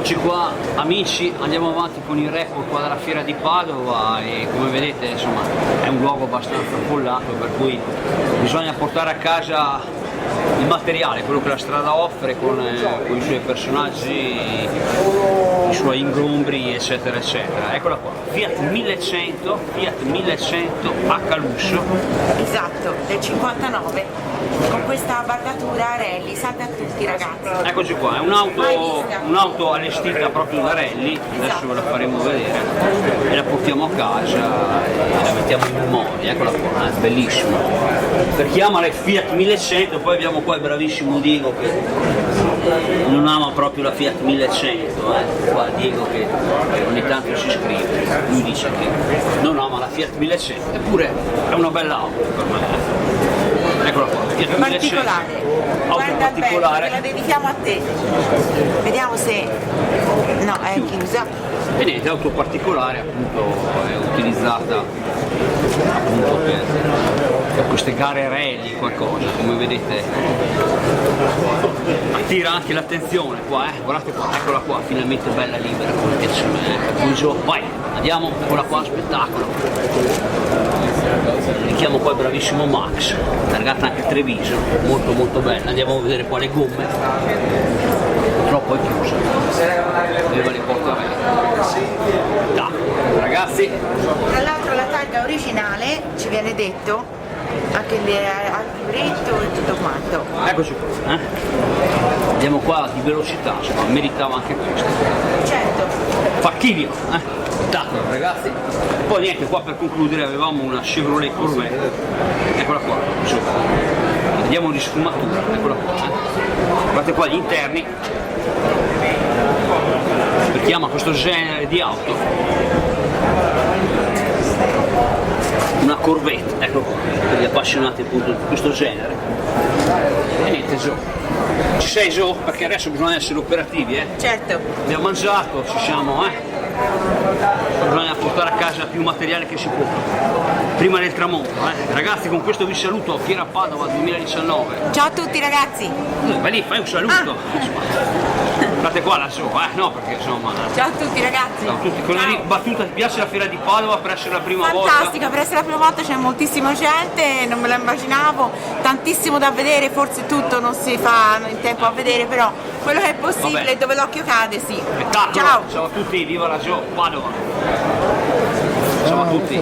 Eccoci qua amici, andiamo avanti con il report qua dalla fiera di Padova e come vedete insomma è un luogo abbastanza affollato, per cui bisogna portare a casa il materiale, quello che la strada offre con i suoi personaggi, i suoi ingombri eccetera eccetera. Eccola qua, Fiat 1100 H lusso. Esatto, del 59 con questa bardatura rally. Salve a tutti ragazzi. Eccoci qua, è un'auto allestita proprio da rally, adesso ve la faremo vedere e la portiamo a casa e la mettiamo in memoria. Eccola qua, è bellissima. Per chi ama le Fiat 1100, poi abbiamo qua il bravissimo Diego che non ama proprio la Fiat 1100, qua Diego che ogni tanto si scrive, lui dice che non ama la Fiat 1100, eppure è una bella auto per me. Eccola qua, Fiat 1100, particolare. auto Guarda particolare. Alberto, la dedichiamo a te. Vediamo se... no, è chiusa. E niente, auto particolare, appunto è utilizzata appunto per queste gare rally, qualcosa, come vedete attira anche l'attenzione qua, guardate qua, eccola qua, finalmente bella libera come piace a me, vai, andiamo, eccola qua, spettacolo. Richiamo qua il bravissimo Max, targata anche a Treviso, molto bella, andiamo a vedere qua le gomme, purtroppo è chiusa, aveva le porte aperte. Ragazzi, Tra l'altro la targa originale, ci viene detto, anche il libretto e tutto quanto. eccoci qua, andiamo qua di velocità, insomma, meritava anche questo. Certo. Facchivio, spettacolo ragazzi. Poi niente, qua per concludere avevamo una Chevrolet Corvette, eccola qua, insomma. Vediamo di sfumatura, eccola qua, guardate qua gli interni, per chi ama questo genere di auto, una Corvette, ecco qua, per gli appassionati appunto di questo genere. E niente Gio, ci sei Gio? Perché adesso bisogna essere operativi, Certo. abbiamo mangiato, ci siamo, bisogna portare a casa più materiale che si può, prima del tramonto, Ragazzi, con questo vi saluto, Fiera Padova 2019. Ciao a tutti ragazzi. Vai lì, fai un saluto. Guardate qua lassù, no, perché insomma. Ciao a tutti ragazzi. Ciao a tutti. Con la battuta, ti piace la Fiera di Padova per essere la prima volta? Fantastica, per essere la prima volta c'è moltissima gente, non me la immaginavo, tantissimo da vedere, forse tutto non si fa in tempo a vedere, però quello che è possibile, vabbè, dove l'occhio cade, sì. Spettacolo. Ciao. Ciao a tutti, viva la Gio Padova. Ciao a tutti.